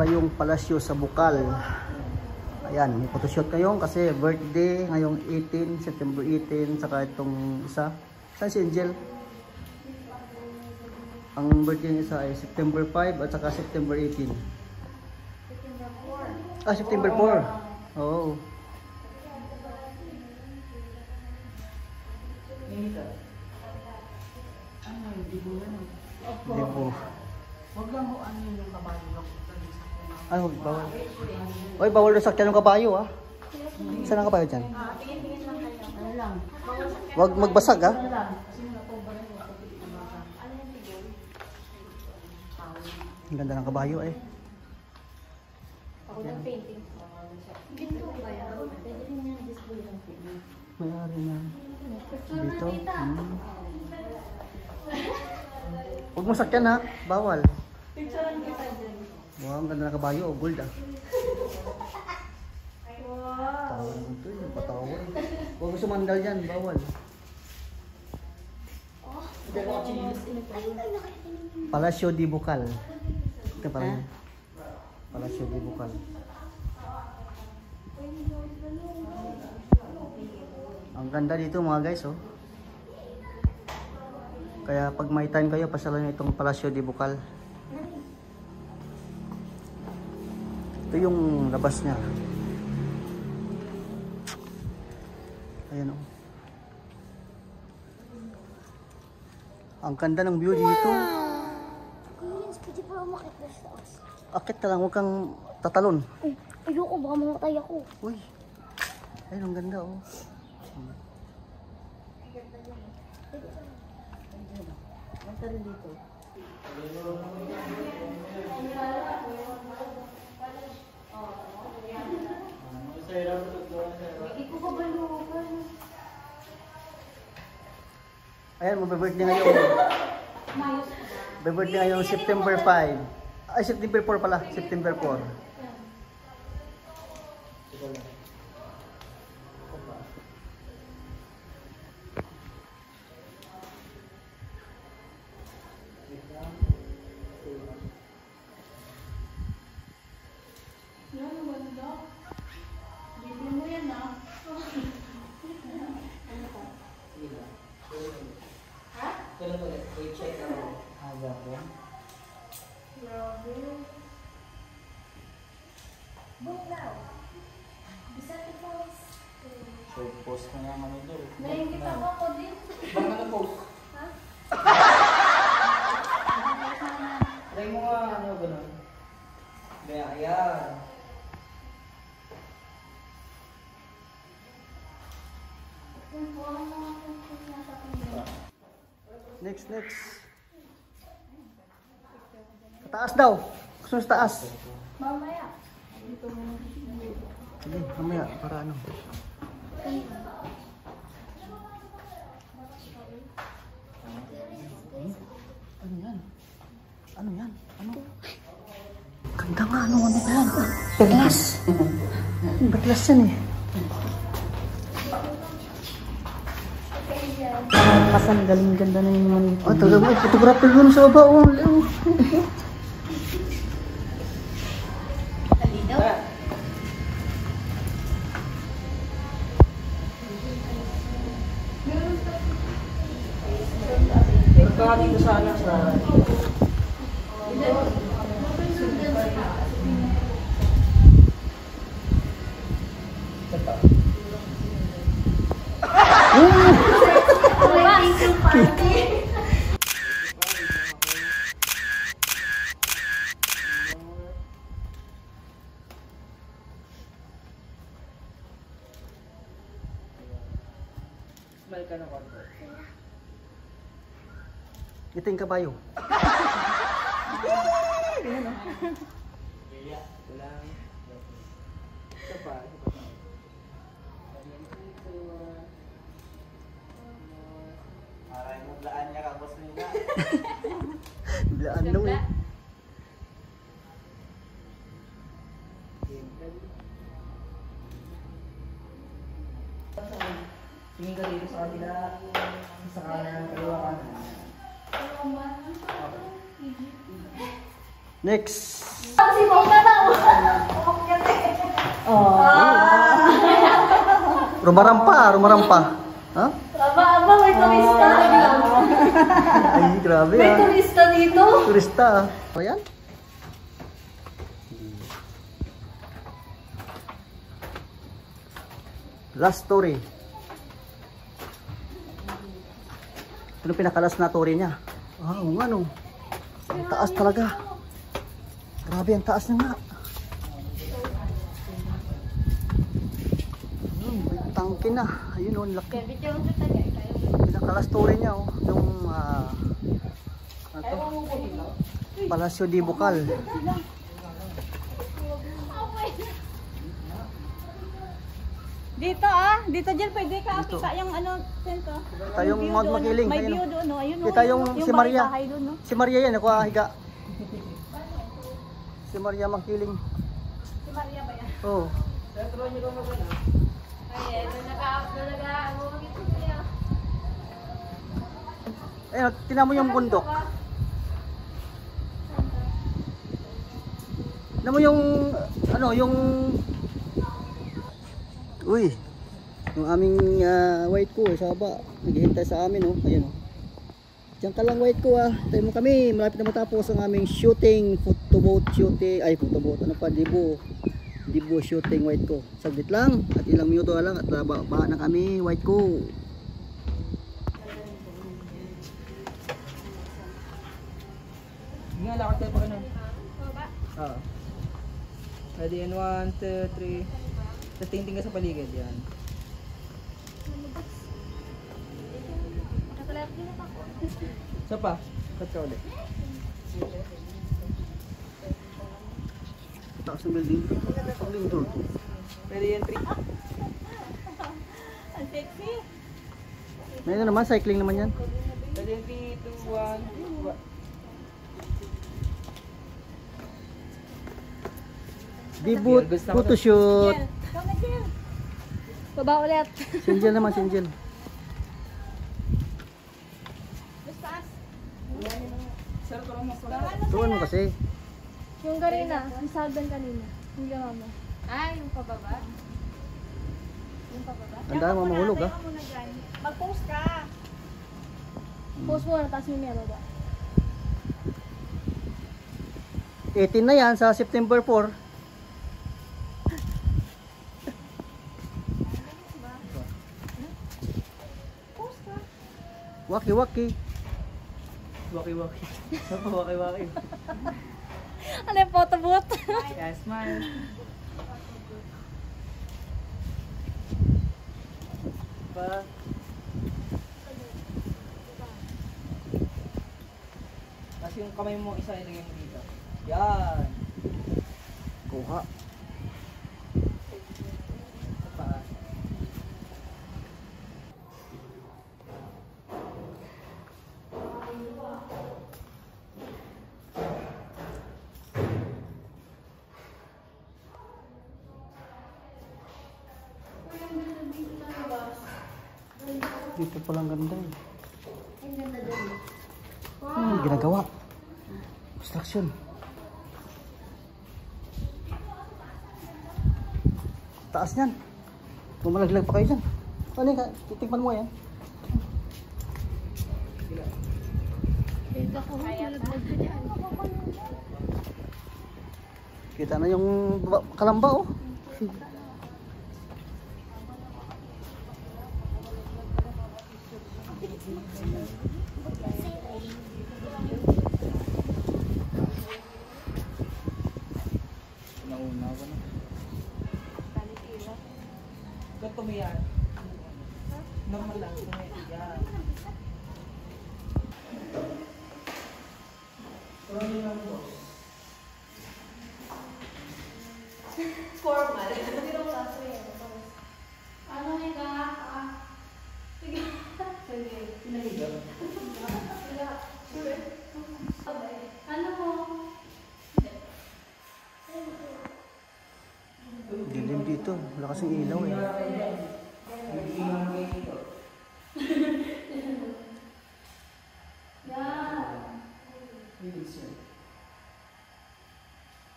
pala yung palasyo sa Bukal. Ayan, may photoshoot kayo kasi birthday ngayong 18, September 18, saka itong isa. Saan si Angel? Ang birthday ng isa ay September 5 at saka September 18. September 4. Ah, September 4. Oo. Libo. Huwag lang mo ano yung kabayo. Ay, bawal. Oy, bawal na sakyan ng kabayo ah. Saan ang kabayo dyan? Tingin-tingin lang kayo. Ano lang? Huwag magbasag ah. Ano lang? Kasi natubad mo ako. Ano yung tigol? Ang ganda ng kabayo eh. Ako ng painting. Ginto ba yan? Pwede rin yung display ng painting. Mayari na. Dito. Huwag mo sakyan ha. Bawal. Picturean kita dyan. Wow, ang ganda ng kabayo. Gold ah. Wow. Tawag ito yung patawag. Huwag mo sumandal dyan. Bawal. Palasyo di Bukal. Ito pala yun. Palasyo di Bukal. Ang ganda dito mga guys oh. Kaya pag may time kayo, pasalan itong Palasyo di Bukal. Ito yung labas niya. Ayan oh. Ang ganda ng view dito. Kuya, pwede pa umakit na sa taas. Akit ka lang, huwag kang tatalon. Ay, ayoko, baka mamatay ako. Uy. Ayun, ang ganda oh. Basta rin dito. Ayan, mag-birthday ngayon. Mag-birthday ngayon September 5. Ay, September 4 pala. September 4. Yan, ganda. Bibi mo yan ah. Ha? Grabe. Buklaw. Bisa i-post. So, post mo nga ano doon. Naingita ko ako din. Bakit na post? Ha? Try mo nga ano gano'n. Kaya, ayan. Next. Sa taas daw. Gusto mo sa taas. Mamaya. Sige, mamaya. Para ano. Ano yan? Ano yan? Ano? Ganda nga. Ano yan? Perlas. Perlas yan eh. Kasan galing ganda na yung manito. Oh, talaga mo. Photographer dun sa baba. Oh, Baka dito sana sa... Smile ka na konti. ito yung kabayo. Kaya, walang... Ito pa. Aray mo, blaan niya ka, boss nila. Blaan daw eh. Tingin ka dito sa kanila, sa kanan, kaliwa kanan. Next. Si Mona na Rumarampa. Ha? Aba, may turista. Ay, grabe May ah. turista dito. Turista ah. Ayan. Last story. Ito yung pinakalas na story niya. Ah, oo nga no. Ang taas talaga. Grabe, ang taas na nga. May tangke na. Ayun o, ang laki. Pinakalas story niya oh. Yung Palasyo di Bukal. Dito dito dyan pwede ka kita yung ano sento. Kita yung Mount Makiling. May Ayun, view oh. doon no. Ayun Kita yung si Maria. bahay doon, no? Si Maria yan, ako higa. Si Maria Makiling. Si Maria ba yan? Oh. Ay, naka-ano dito siya. Ayun, tingnan mo yung bundok. Tingnan mo yung ano, yung uy, yung aming white ko sa baba, naghihintay sa amin oh. Ayun oh. Diyan ka lang white ko ah. Tayo mo kami, malapit na matapos ang aming shooting, photo boat shooting, ay photo boat, ano pa, Dibo shooting white ko. Saglit lang at ilang minuto lang at baha na kami white ko. Nga, lakad tayo pa ganun. Oo. Ready, and 1, 2, 3. Tapos tingin ka sa paligid, yan. Isa pa, cut ka ulit. Taas ng building. Building door. Ready, and 3. Ang sexy. May ano naman, cycling naman yan. Ready, and 3, 2, 1. Debut photoshoot. Baba ulit. Sinjel naman, Sinjel. Tuwan mo kasi. Yung garina, yung saldan kanina. Yung gama mo. Yung pababa. Yung pababa. Tandaan mo mahulog ah. Mag-post ka. Post mo na, tapos may baba. 18 na yan sa September 4. Waki-waki. Waki-waki. Waki-waki. Ano yung photo booth? Yeah, smile. Pa. Tapos yung kamay mo isa ilagay mo dito. Yan. Kuha. Pa. Dito palang ganda eh. Ginagawa. Construction. Taas niyan. Bumalaglag pa kayo dyan. Ano ka? Titikman mo yan. Dito ako, malaglag ka dyan. Kita na yung kalamba oh. Nauna ko na. Ba't tumiyan? Normal lang. Tumiyan. Yan. Formal. Ano higa? Sige. Sige. Pinahiga. Sure. Ano mo? Dilim dito. Wala kasing ilaw eh.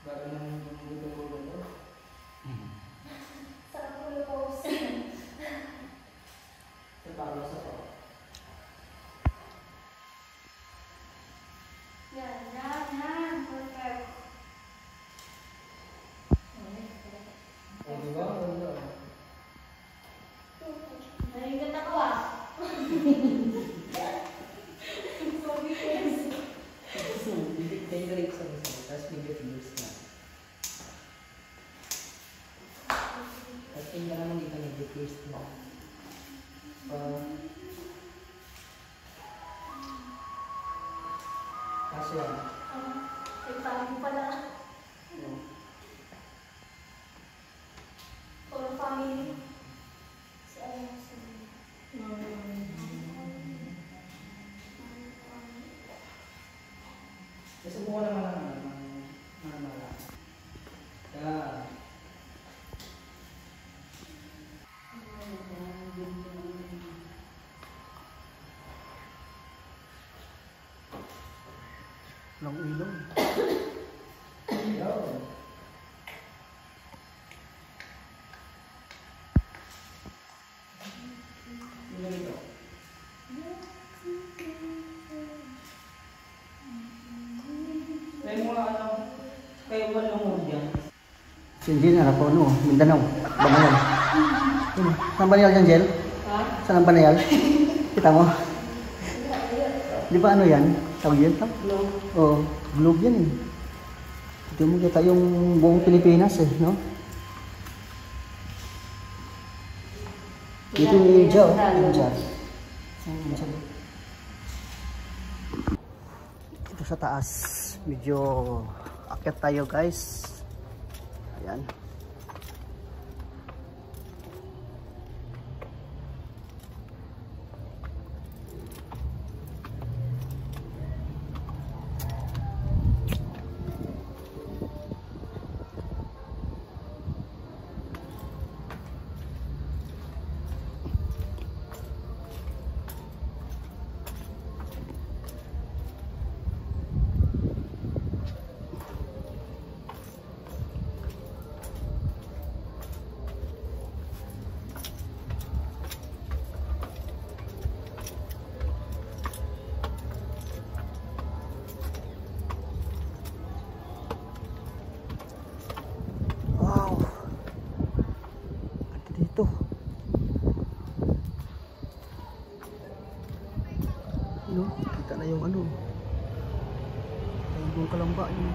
Bago nang Kasi yan. Ay, tago pala. For family. Si ano si... Nasubukan naman ng mala. Yan. Walang ilong. Yan. Yun ito. May mga ano, kayo ba lumod yan? Si Angel, ano po, ano, Mindanao, Banayal. Saan Banayal yan, Angel? Ha? Saan ang Banayal? Kita mo? Di ba ano yan? Tawag yan? Globe. Oo, globe yan eh. Hindi mo kita yung buong Pilipinas eh, no? Dito yung India, oh. India. India. Ito sa taas, medyo akyat tayo guys. Ayan. Wow. Ganda dito. Ano? Kita na yung ano. Yung kalamba yun.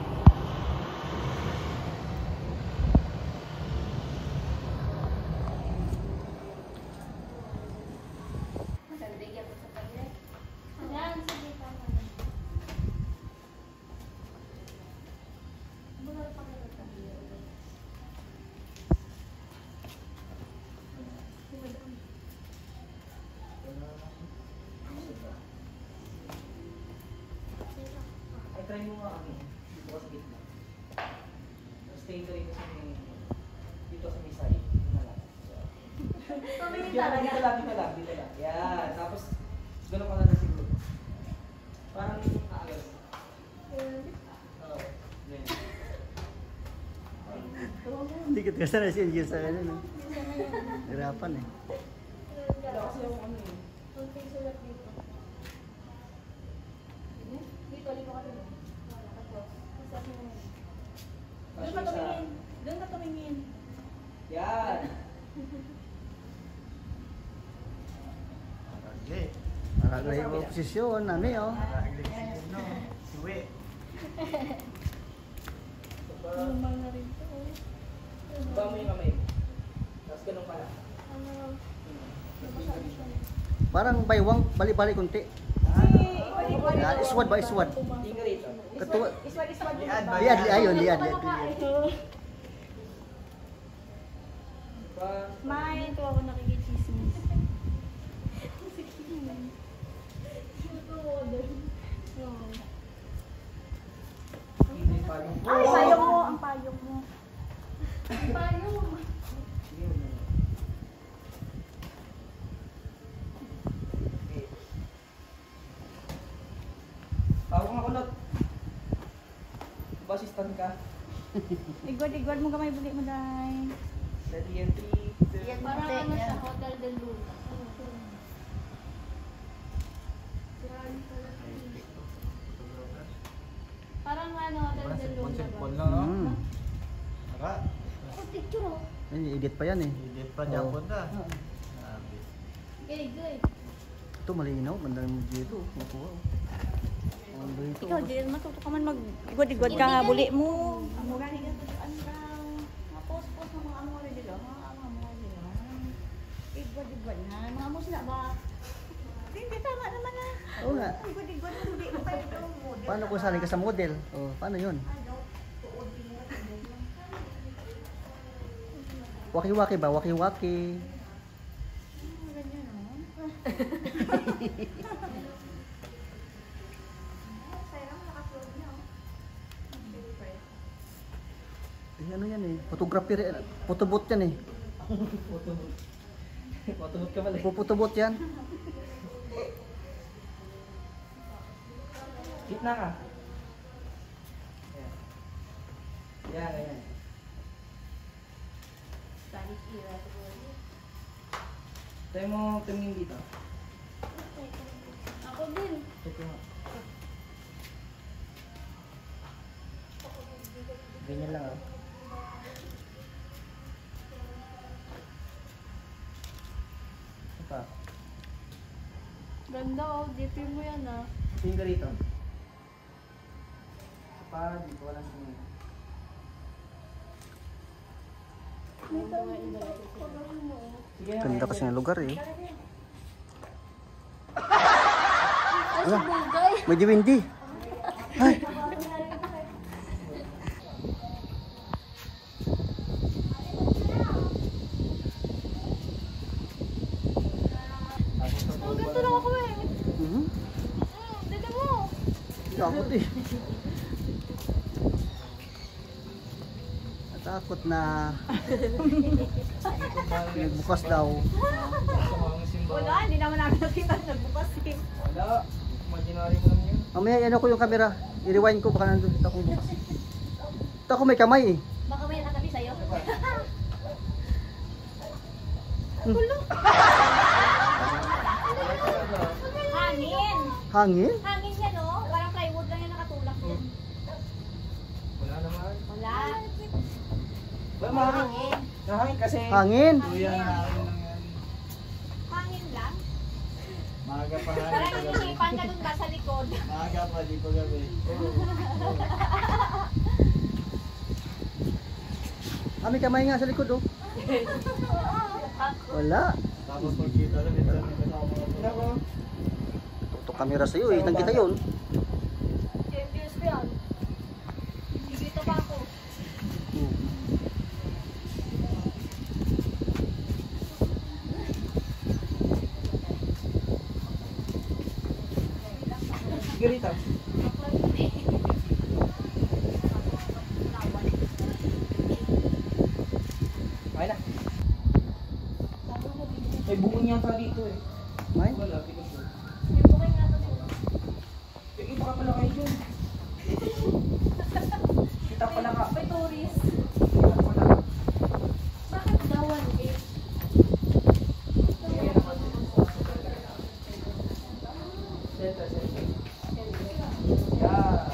Ayan, sige pa man. Bulan pa kayo tayo. Ay, try mo nga ano, dito ka sa gitna. Stay ka rin kasi dito sa may side. Dito na lang. Tumingin Dito talaga. dito lang, dito lang, dito lang. Yan, tapos gano'n ka lang na siguro. Parang aalas. Oo, ganyan. Hindi ka kasi na si Angel sa kanya. No? Hirapan eh. Wala kasi yung ano eh. Kunting sulat dito. Dito, dito ka rin. Tapos, isa mo. Doon ka tumingin. Doon ka tumingin. Yan. Maragla yung posisyon namin oh. Normal na rin to. Ba mo yung kamay. Tapos ganun pala. Ano? Parang baywang, bali-bali kunti. Yan, iswad ba iswad? Tingin ka rito. Katuwa. Iswag-iswag mo Liad, ba? ayun, liad. Pa, Smile. Ito ako nakikichismis. hindi pa yung... Ay, payong mo. Ang payong mo. Ang payong. Tawag nga kulot. Basistan ka. Igwad mo gamay buli mo dahil. Ready and 3, 2, Parang ano sa Hotel del Luna. Parang ano, Hotel del Luna ba? Hmm. Oh, picture oh. Ayun, edit pa yan eh. Edit pa Japon na. Okay, good. Ito malinaw, bandang mo dito. Makuha oh. Ang dito. Ikaw, Jill, matuto ka man mag-igwad-igwad ka nga buli mo. Ang mura ni ganito, ano daw. Mga post-post ng mga amore nila. Mga amore nila. Igwad-igwad na. Mga amo sila ba? Hindi, tama naman na. Oo nga. Igod-igod na hindi mo kayo ito model. Paano kung saling ka sa model? Oh, paano yun? Waki-waki ba? Waki-waki. Ganyan o. Sayang, nakaslog niya o. Eh, ano yan eh? Photography rin. Photobot yan eh. Matulog ka pala. Photobot yan. Gitna ka. Yan, yan. Spanish era. Tayo mo tumingin dito. Ako din. Check mo. Ganyan lang ah. Ano pa? Ganda oh, DP mo yan ah. Tingin ka rito. Pa, dito wala sumingin. Sige na. Ganda kasi ng lugar eh. Sa bugay. Medyo windy. Ay. Oh, ganito lang ako eh. Mhm. Dito mo. Takot eh. Natakot na. Nagbukas daw. Wala, hindi naman namin nakita nagbukas eh. Wala. Imaginary mo naman yun. Mamaya ano ko yung camera. I-rewind ko baka nandun ito kung bukas. Ito ako may kamay eh. Baka may nakatabi sa'yo. Hangin! Hangin? Hangin yan oh. Parang plywood lang yan nakatulak dyan. Wala naman. Wala. Ba, mahangin. Mahangin kasi. Hangin? Tuyan na hangin lang yan. Hangin lang. Maaga pa Parang naninipan ka dun ba sa likod? Maaga pa, di pa gabi. Ah, may kamay nga sa likod oh. Wala. Tapos pagkita lang ito. Nako. Tutok kamera sa'yo eh. Nang kita yun. Champions ko yan. Dito pa ako. Sige rito. Okay na. May bukong yata dito eh. May? Wala, di ko sure. Yung bukay nga to. Eh, iba ka pala kayo dyan. Kita pala ka. May tourist. Kita pala ka. Bakit dawan eh? Center, center. Yeah.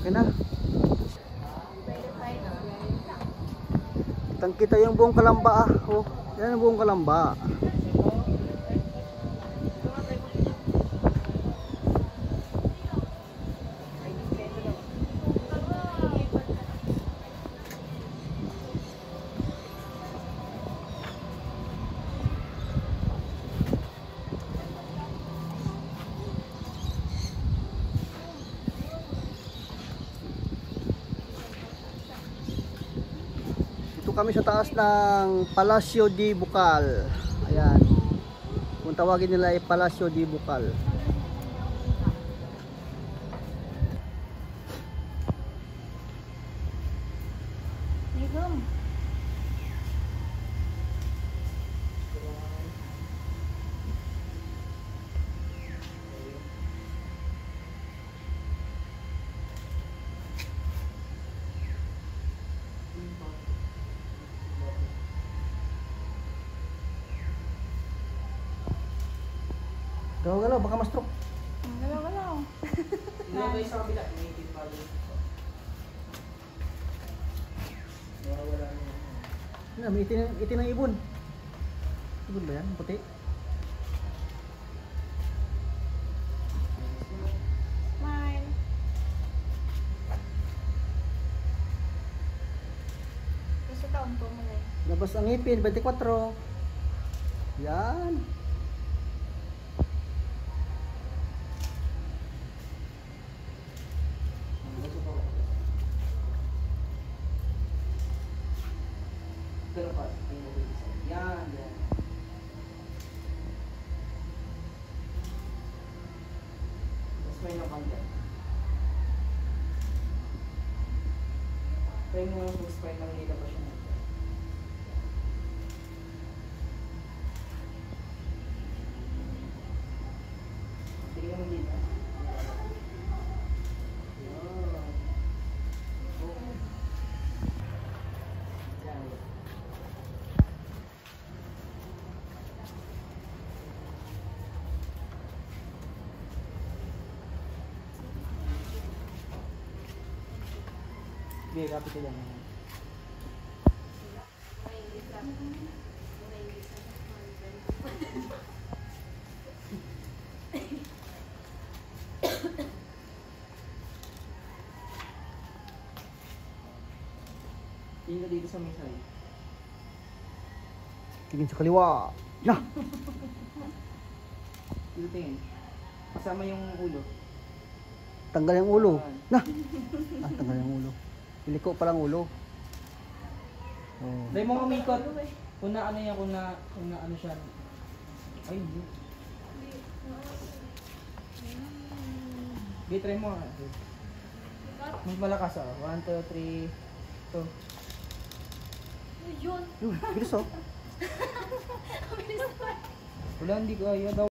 Okay na. Kitang kita yung buong Kalamba ah. Oh, yan ang buong Kalamba. Dito kami sa taas ng Palacio de Bucal. Ayan. Kung tawagin nila ay Palacio de Bucal. Nigum. Galaw-galaw, baka ma-stroke. Galaw-galaw. Hindi tayo sa kabila. Native valley. May itin ng ibon. Ibon ba yan? Puti? Smile. Gusto taon po mo lang. Labas ang ngipin, 24. Yan. Ganun pa. Yan, yan. Tapos may nakanda. Try mo lang kung spine lang nila pa siya. Tingnan mo dito. Yan. Okay. Yan. Sige, kapit ka dyan. Tingin ka dito sa may side. Tingin sa kaliwa. Na! Dito tingin. Kasama yung ulo. Tanggal yung ulo. Na! Tanggal yung ulo. Iliko pa lang ulo. Oh. Dahil mo umikot. Kung na ano yan, kung na ano siya. Ay, hindi. Okay, try mo. Mas malakas ah. 1, 2, 3. Ito. Yun. Yun, bilis oh. Wala, hindi ko ayaw daw.